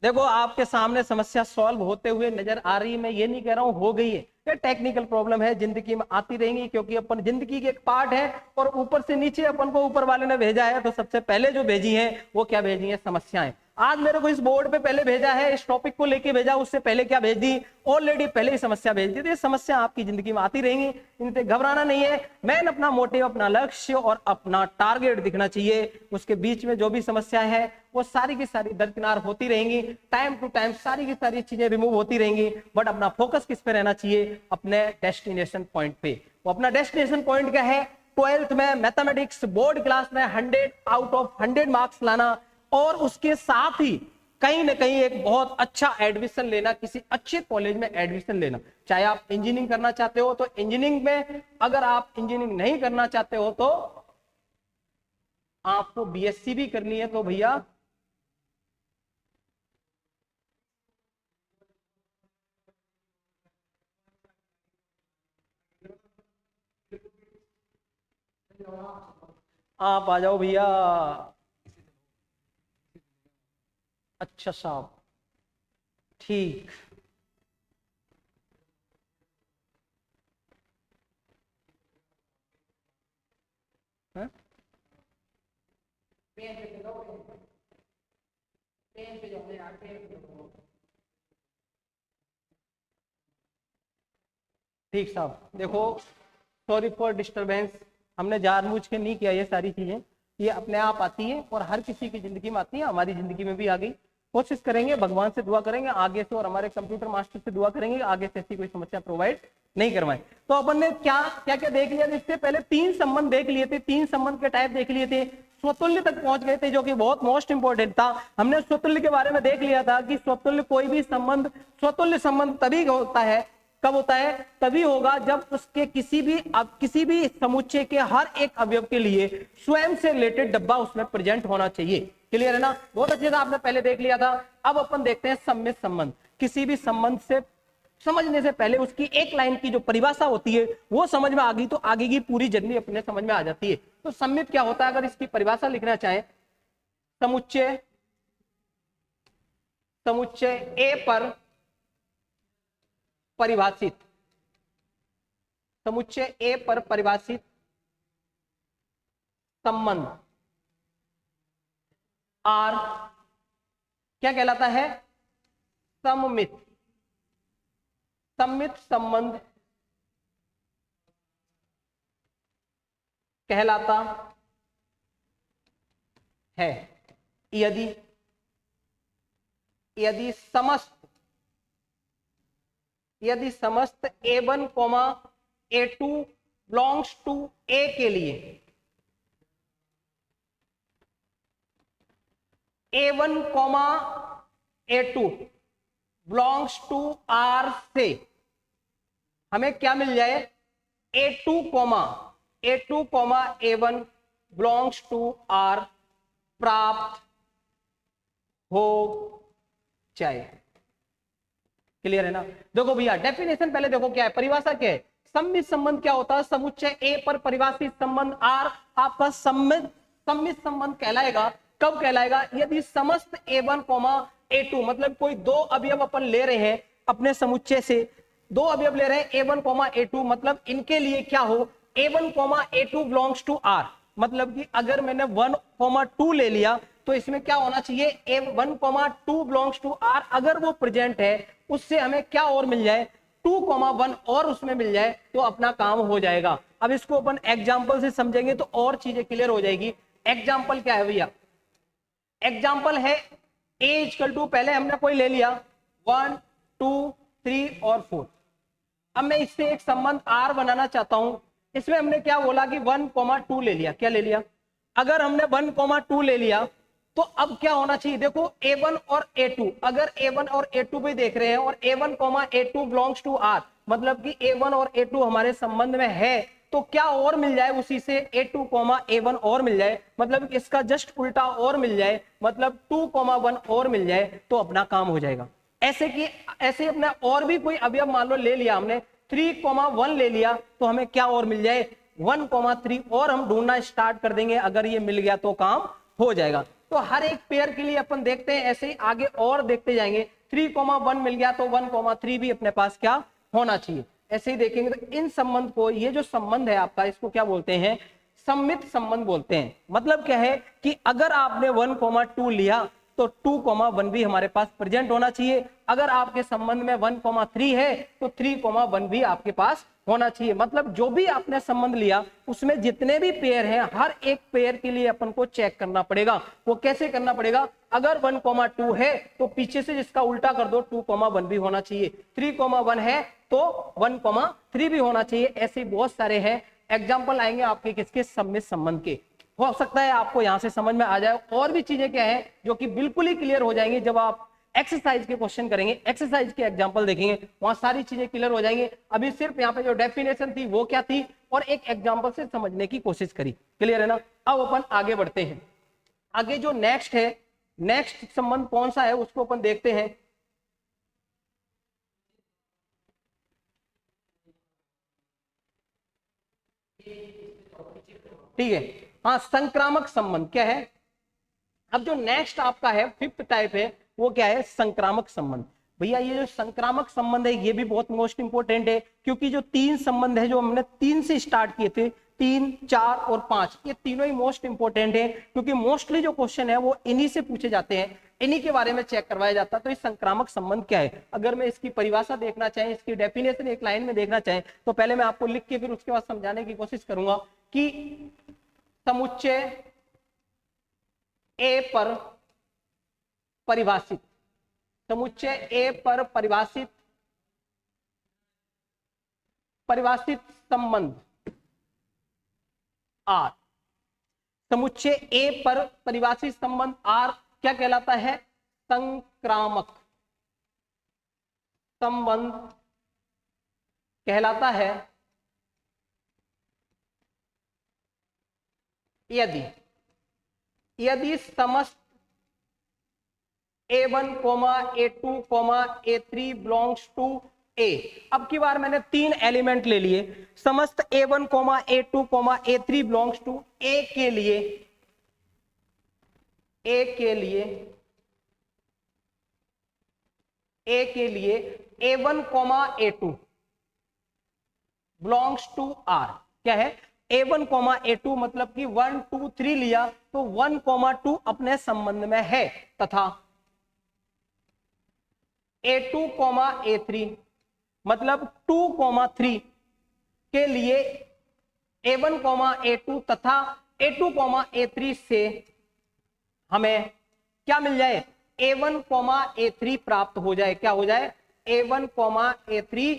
देखो आपके सामने समस्या सॉल्व होते हुए नजर आ रही है। मैं ये नहीं कह रहा हूं हो गई है, ये टेक्निकल प्रॉब्लम है, जिंदगी में आती रहेंगी क्योंकि अपन जिंदगी के एक पार्ट है। और ऊपर से नीचे अपन को ऊपर वाले ने भेजा है, तो सबसे पहले जो भेजी है वो क्या भेजी है, समस्याएं। आज मेरे को इस बोर्ड पे पहले भेजा है, इस टॉपिक को लेके भेजा, उससे पहले क्या भेज दी, ऑलरेडी पहले ही समस्या भेज दी। तो ये समस्या आपकी जिंदगी में आती रहेंगी, इनसे घबराना नहीं है। मैंने अपना मोटिव, अपना लक्ष्य और अपना टारगेट दिखना चाहिए, उसके बीच में जो भी समस्याएं हैं वो सारी की सारी दरकिनार होती रहेंगी। टाइम टू टाइम सारी की सारी चीजें रिमूव होती रहेंगी, बट अपना फोकस किस पे रहना चाहिए, अपने डेस्टिनेशन पॉइंट पे। वो अपना डेस्टिनेशन पॉइंट क्या है, 12th में मैथमेटिक्स बोर्ड क्लास में 100 आउट ऑफ 100 मार्क्स लाना, और उसके साथ ही कहीं ना कहीं एक बहुत अच्छा एडमिशन लेना, किसी अच्छे कॉलेज में एडमिशन लेना। चाहे आप इंजीनियरिंग करना चाहते हो तो इंजीनियरिंग में, अगर आप इंजीनियरिंग नहीं करना चाहते हो तो आपको बीएससी भी करनी है तो भैया आप आ जाओ भैया। अच्छा साहब, ठीक। है? ठीक साहब, देखो सॉरी फॉर डिस्टरबेंस, हमने जानबूझ के नहीं किया, ये सारी चीजें ये अपने आप आती है और हर किसी की जिंदगी में आती है, हमारी जिंदगी में भी आ गई। कोशिश करेंगे, भगवान से दुआ करेंगे आगे से और हमारे कंप्यूटर मास्टर से दुआ करेंगे आगे से ऐसी कोई समस्या प्रोवाइड नहीं करवाएं। तो अपन ने क्या क्या क्या देख लिया, इससे पहले 3 संबंध देख लिए थे, 3 संबंध के टाइप देख लिए थे, स्वतुल्य तक पहुंच गए थे जो कि बहुत मोस्ट इंपॉर्टेंट था। हमने स्वतुल्य के बारे में देख लिया था कि स्वतुल्य कोई भी संबंध, स्वतुल्य संबंध तभी होता है, कब होता है, तभी होगा जब उसके किसी भी समुच्चय के हर एक अवयव के लिए स्वयं से रिलेटेड डब्बा उसमें प्रेजेंट होना चाहिए। क्लियर है ना, बहुत अच्छे से आपने पहले देख लिया था। अब अपन देखते हैं सम्मित संबंध। किसी भी संबंध से समझने से पहले उसकी एक लाइन की जो परिभाषा होती है वो समझ में आ गई तो आगे की पूरी जर्नी अपने समझ में आ जाती है। तो सम्मित क्या होता है, अगर इसकी परिभाषा लिखना चाहें, समुच्चय ए पर परिभाषित, समुच्चय ए पर परिभाषित संबंध आर क्या कहलाता है, सममित। सम्मित संबंध कहलाता है यदि समस्त A1, A2 belongs to A के लिए A1, A2 belongs to R से हमें क्या मिल जाए, A2, A1 belongs to R प्राप्त हो जाए। क्लियर है ना। देखो भैया डेफिनेशन पहले देखो क्या है, परिभाषा क्या है, सम्मित संबंध क्या होता है, समुच्चय ए पर परिभाषित संबंध आर आपका सम्मित संबंध कहलाएगा। कब कहलाएगा, यदि समस्त A1, A2 मतलब कोई दो अवयव अपन ले रहे हैं अपने समुच्चय से, दो अवयव ले रहे हैं A1, A2 मतलब इनके लिए क्या हो, A1, A2 belongs to R मतलब कि अगर मैंने 1, 2 ले लिया तो इसमें क्या होना चाहिए, A1, 2 बिलोंग्स टू R अगर वो प्रेजेंट है उससे हमें क्या और मिल जाए, 2, 1 और उसमें मिल जाए तो अपना काम हो जाएगा। अब इसको अपन एग्जाम्पल से समझेंगे तो और चीजें क्लियर हो जाएगी। एग्जाम्पल क्या है भैया, एग्जाम्पल है A पहले हमने कोई ले लिया 1, 2, 3 और 4। अब मैं इससे एक संबंध R बनाना चाहता हूं, इसमें हमने क्या बोला कि 1, 2 ले लिया, क्या ले लिया, अगर हमने 1, 2 ले लिया तो अब क्या होना चाहिए, देखो A1 और A2, अगर A1 और A2 भी देख रहे हैं और A1, A2 belongs to R मतलब कि A1 और A2 हमारे संबंध में है तो क्या और मिल जाए, उसी से A2, A1 और मिल जाए, मतलब इसका जस्ट उल्टा और मिल जाए, मतलब 2, 1 और मिल जाए तो अपना काम हो जाएगा। ऐसे अपना और भी कोई अवयव मान लो ले लिया हमने 3, 1 ले लिया तो हमें क्या और मिल जाए, 1, 3 और हम ढूंढना स्टार्ट कर देंगे, अगर ये मिल गया तो काम हो जाएगा। तो हर एक पेयर के लिए अपन देखते हैं, ऐसे ही आगे और देखते जाएंगे। 3, 1 मिल गया तो 1, 3 भी अपने पास क्या होना चाहिए, ऐसे ही देखेंगे। तो इन संबंध को, ये जो संबंध है आपका, इसको क्या बोलते हैं, सम्मित संबंध बोलते हैं। मतलब क्या है कि अगर आपने 1, 2 लिया तो 2, 1 भी हमारे पास प्रेजेंट होना चाहिए, अगर आपके संबंध में 1, 3 है तो 3, 1 भी आपके पास होना चाहिए। मतलब जो भी आपने संबंध लिया उसमें जितने भी पेयर हैं हर एक पेयर के लिए अपन को चेक करना पड़ेगा। वो कैसे करना पड़ेगा, अगर 1, 2 है तो पीछे से जिसका उल्टा कर दो 2, 1 भी होना चाहिए, 3, 1 है तो 1, 3 भी होना चाहिए। ऐसे बहुत सारे हैं, एग्जाम्पल आएंगे आपके किसके, सम्मित संबंध के। हो सकता है आपको यहां से समझ में आ जाए। और भी चीजें क्या है जो कि बिल्कुल ही क्लियर हो जाएंगी जब आप एक्सरसाइज के क्वेश्चन करेंगे, एक्सरसाइज के एग्जांपल देखेंगे, वहां सारी चीजें क्लियर हो जाएंगी। अभी सिर्फ यहाँ पे जो डेफिनेशन थी वो क्या थी और एक एग्जांपल से समझने की कोशिश करी। क्लियर है ना। अब अपन आगे बढ़ते हैं, आगे जो नेक्स्ट है, नेक्स्ट संबंध कौन सा है उसको अपन देखते हैं। ठीक है, हाँ, संक्रामक संबंध क्या है। अब जो नेक्स्ट आपका है 5th टाइप है वो क्या है, संक्रामक संबंध। भैया ये जो संक्रामक संबंध है ये भी बहुत मोस्ट इंपोर्टेंट है, क्योंकि जो 3 संबंध है जो हमने 3 से स्टार्ट किए थे, 3, 4 और 5, ये तीनों ही मोस्ट इंपोर्टेंट है, क्योंकि मोस्टली जो क्वेश्चन है वो इन्हीं से पूछे जाते हैं, इन्हीं के बारे में चेक करवाया जाता है। तो ये संक्रामक संबंध क्या है, अगर मैं इसकी परिभाषा देखना चाहें, इसकी डेफिनेशन एक लाइन में देखना चाहें तो पहले मैं आपको लिख के फिर उसके बाद समझाने की कोशिश करूंगा कि समुच्चय ए पर परिभाषित, समुच्चय ए पर परिभाषित संबंध आर, समुच्चय ए पर परिभाषित संबंध आर क्या कहलाता है? संक्रामक संबंध कहलाता है यदि समस्त A1, A2, A3 belongs to ए। अब की बार मैंने 3 एलिमेंट ले लिए, समस्त A1, A2, A3 belongs to ए के लिए A1, A2 belongs to are. क्या है? A1, A2 मतलब कि 1, 2, 3 लिया तो 1, 2 अपने संबंध में है, तथा A2, A3 मतलब 2, 3 के लिए A1, A2 तथा A2, A3 से हमें क्या मिल जाए? A1, A3 प्राप्त हो जाए। क्या हो जाए? A1, A3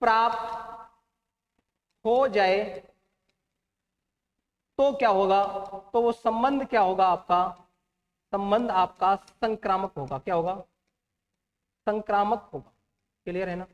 प्राप्त हो जाए तो क्या होगा? तो वो संबंध क्या होगा आपका? संबंध आपका संक्रामक होगा। क्या होगा? संक्रामक होगा। क्लियर है ना?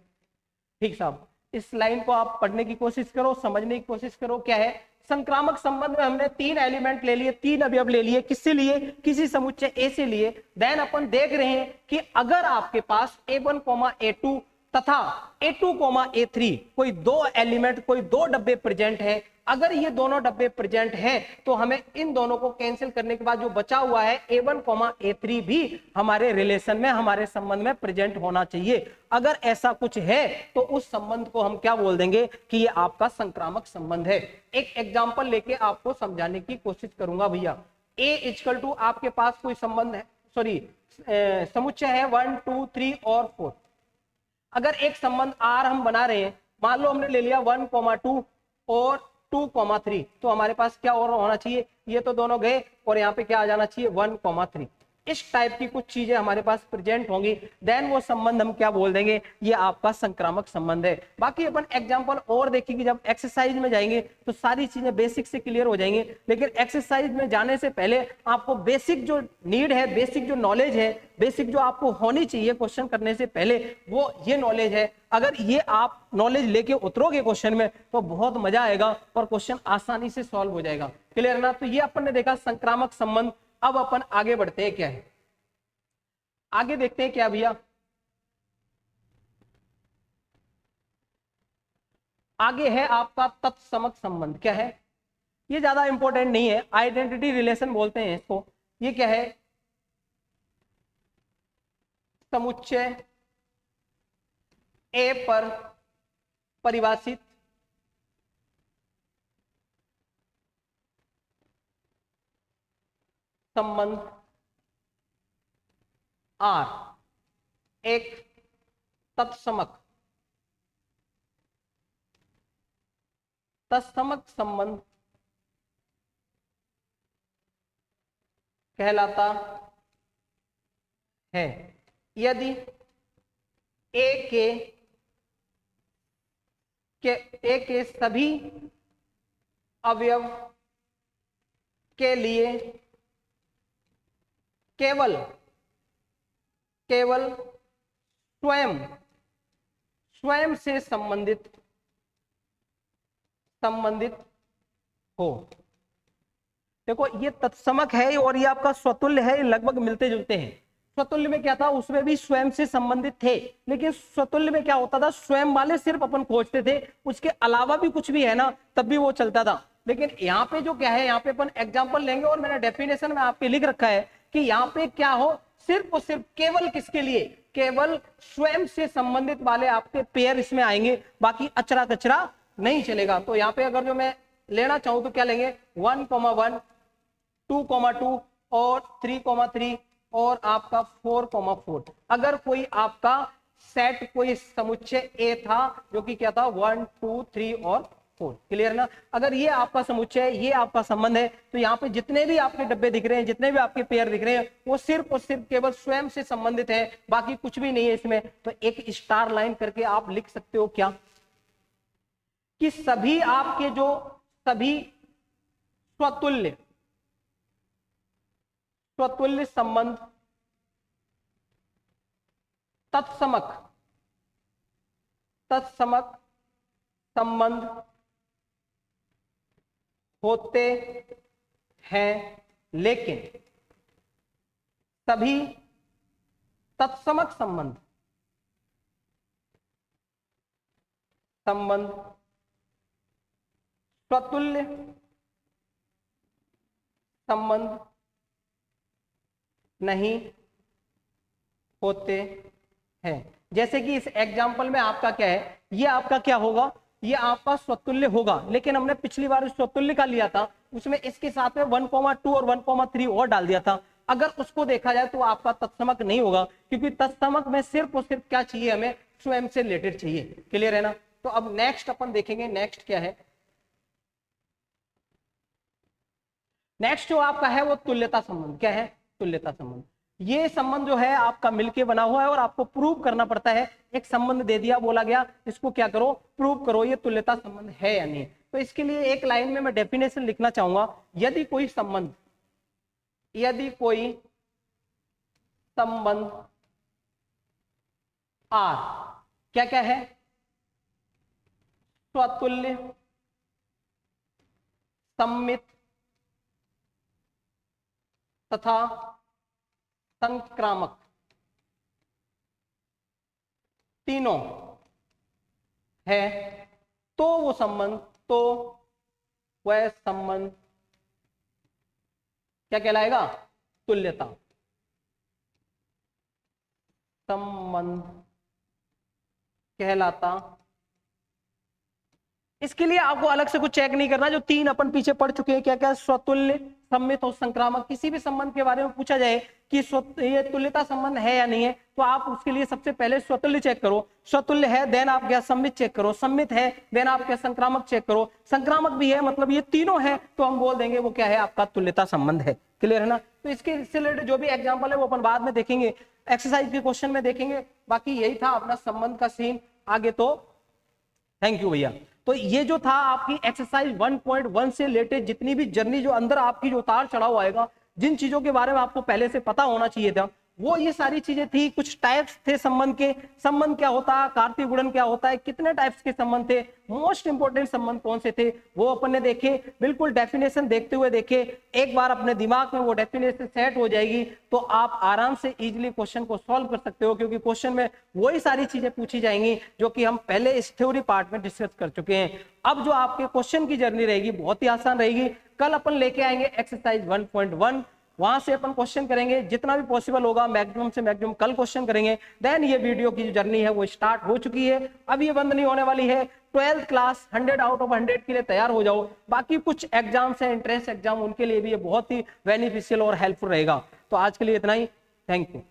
ठीक साहब, इस लाइन को आप पढ़ने की कोशिश करो, समझने की कोशिश करो। क्या है संक्रामक संबंध में? हमने 3 एलिमेंट ले लिए, 3 अवयव ले लिए। किससे लिए? किसी समुच्चय ए से लिए। देन अपन देख रहे हैं कि अगर आपके पास A1, A2 तथा A2, A3 कोई 2 एलिमेंट, कोई 2 डब्बे प्रेजेंट है, अगर ये दोनों डब्बे प्रेजेंट हैं तो हमें इन दोनों को कैंसिल करने के बाद जो बचा हुआ है A1, A3 भी हमारे रिलेशन में, हमारे संबंध में प्रेजेंट होना चाहिए। अगर ऐसा कुछ है तो उस संबंध को हम क्या बोल देंगे? कि ये आपका संक्रामक संबंध है। एक एग्जांपल लेके आपको समझाने की कोशिश करूंगा भैया। A इक्वल टू आपके पास कोई संबंध है, सॉरी समुच्चय है 1, 2, 3 और 4। अगर एक संबंध आर हम बना रहे हैं, मान लो हमने ले लिया 1, 2 और 2, 3, तो हमारे पास क्या और होना चाहिए? ये तो दोनों गए और यहाँ पे क्या आ जाना चाहिए? 1, 3। इस टाइप की कुछ चीजें हमारे पास प्रेजेंट होंगी, देन वो संबंध हम क्या बोल देंगे? ये आपका संक्रामक संबंध है। बाकी अपन एग्जांपल और देखेंगे, जब एक्सरसाइज में जाएंगे तो सारी चीजें बेसिक से क्लियर हो जाएंगे। लेकिन एक्सरसाइज में जाने से पहले आपको बेसिक जो नीड है, बेसिक जो नॉलेज है, बेसिक जो आपको होनी चाहिए क्वेश्चन करने से पहले, वो ये नॉलेज है। अगर ये आप नॉलेज लेके उतरोगे क्वेश्चन में तो बहुत मजा आएगा और क्वेश्चन आसानी से सॉल्व हो जाएगा। क्लियर ना? तो ये अपन ने देखा संक्रामक संबंध। अब अपन आगे बढ़ते हैं। क्या है आगे? देखते हैं क्या भैया? आगे है आपका तत्समक संबंध। क्या है? ये ज्यादा इंपॉर्टेंट नहीं है, आइडेंटिटी रिलेशन बोलते हैं इसको। ये क्या है? समुच्चय ए पर परिभाषित संबंध आर एक तत्समक संबंध कहलाता है यदि ए के सभी अवयव के लिए केवल स्वयं से संबंधित हो। देखो ये तत्समक है और ये आपका स्वतुल्य है, लगभग मिलते जुलते हैं। स्वतुल्य में क्या था? उसमें भी स्वयं से संबंधित थे, लेकिन स्वतुल्य में क्या होता था? स्वयं वाले सिर्फ अपन खोजते थे, उसके अलावा भी कुछ भी है ना तब भी वो चलता था। लेकिन यहाँ पे जो क्या है, यहाँ पे अपन एग्जांपल लेंगे और मैंने डेफिनेशन में आपके लिख रखा है कि यहाँ पे क्या हो, सिर्फ और सिर्फ केवल किसके लिए? केवल स्वयं से संबंधित वाले आपके पेयर इसमें आएंगे, बाकी अचरा कचरा नहीं चलेगा। तो यहाँ पे अगर जो मैं लेना चाहूं तो क्या लेंगे? 1, 1, 2, 2 और 3, 3 और आपका 4, 4। अगर कोई आपका सेट, कोई समुच्चय ए था जो कि क्या था? 1, 2, 3 और 4। क्लियर ना? अगर ये आपका समुच्चय है, ये आपका संबंध है, तो यहाँ पे जितने भी आपके डब्बे दिख रहे हैं, जितने भी आपके पेयर दिख रहे हैं, वो सिर्फ और सिर्फ केवल स्वयं से संबंधित है, बाकी कुछ भी नहीं है इसमें। तो एक स्टार लाइन करके आप लिख सकते हो क्या, कि सभी आपके जो सभी स्वतुल्य संबंध तत्समक संबंध होते हैं, लेकिन सभी तत्समक संबंध स्वतुल्य संबंध नहीं होते हैं। जैसे कि इस एग्जाम्पल में आपका क्या है, ये आपका क्या होगा, ये आपका स्वतुल्य होगा, लेकिन हमने पिछली बार स्वतुल्य का लिया था, उसमें इसके साथ में 1,2 और 1,3 और डाल दिया था। अगर उसको देखा जाए तो आपका तत्समक नहीं होगा, क्योंकि तत्समक में सिर्फ और सिर्फ क्या चाहिए, हमें स्वयं से रिलेटेड चाहिए। क्लियर है ना? तो अब नेक्स्ट अपन देखेंगे, नेक्स्ट क्या है, नेक्स्ट जो आपका है वो तुल्यता संबंध। क्या है? तुल्यता संबंध। ये संबंध जो है आपका मिलके बना हुआ है और आपको प्रूव करना पड़ता है। एक संबंध दे दिया, बोला गया इसको क्या करो, प्रूव करो ये तुल्यता संबंध है या नहीं। तो इसके लिए एक लाइन में मैं डेफिनेशन लिखना चाहूंगा, यदि कोई संबंध आर क्या क्या है, स्वतुल्य, सममित तथा संक्रामक, तीनों है, तो वो संबंध, तो वह संबंध क्या कहलाएगा, तुल्यता संबंध कहलाता। इसके लिए आपको अलग से कुछ चेक नहीं करना, जो 3 अपन पीछे पढ़ चुके हैं, क्या क्या, स्वतुल्य, सममित और संक्रामक। किसी भी संबंध के बारे में पूछा जाए कि ये तुल्यता संबंध है या नहीं है, तो आप उसके लिए सबसे पहले स्वतुल्य चेक करो, स्वतुल्य है, देन आप क्या सममित चेक करो, सममित है, देन आप क्या संक्रामक चेक करो, संक्रामक भी है, मतलब ये तीनों है, तो हम बोल देंगे वो क्या है, आपका तुल्यता संबंध है। क्लियर है ना? तो इसके रिलेटेड जो भी एग्जाम्पल है वो अपन बाद में देखेंगे, एक्सरसाइज के क्वेश्चन में देखेंगे। बाकी यही था अपना संबंध का सीन। आगे तो थैंक यू भैया। तो ये जो था आपकी एक्सरसाइज 1.1 से रिलेटेड जितनी भी जर्नी, जो अंदर आपकी जो उतार चढ़ाव आएगा, जिन चीजों के बारे में आपको पहले से पता होना चाहिए था, वो ये सारी चीजें थी। कुछ टाइप्स थे संबंध के, संबंध क्या होता है, कार्तीय गुणन क्या होता है, कितने टाइप्स के संबंध थे, मोस्ट इंपोर्टेंट संबंध कौन से थे, वो अपन ने देखे। बिल्कुल डेफिनेशन देखते हुए देखे, एक बार अपने दिमाग में वो डेफिनेशन सेट हो जाएगी तो आप आराम से इजीली क्वेश्चन को सॉल्व कर सकते हो, क्योंकि क्वेश्चन में वही सारी चीजें पूछी जाएंगी जो कि हम पहले इस थ्योरी पार्ट में डिस्कस कर चुके हैं। अब जो आपके क्वेश्चन की जर्नी रहेगी बहुत ही आसान रहेगी। कल अपन लेके आएंगे एक्सरसाइज 1.1, वहां से अपन क्वेश्चन करेंगे, जितना भी पॉसिबल होगा मैक्सिमम से मैक्सिमम कल क्वेश्चन करेंगे। देन ये वीडियो की जो जर्नी है वो स्टार्ट हो चुकी है, अब ये बंद नहीं होने वाली है। 12th क्लास 100 आउट ऑफ 100 के लिए तैयार हो जाओ। बाकी कुछ एग्जाम्स हैं, एंट्रेंस एग्जाम, उनके लिए भी ये बहुत ही बेनिफिशियल और हेल्पफुल रहेगा। तो आज के लिए इतना ही, थैंक यू।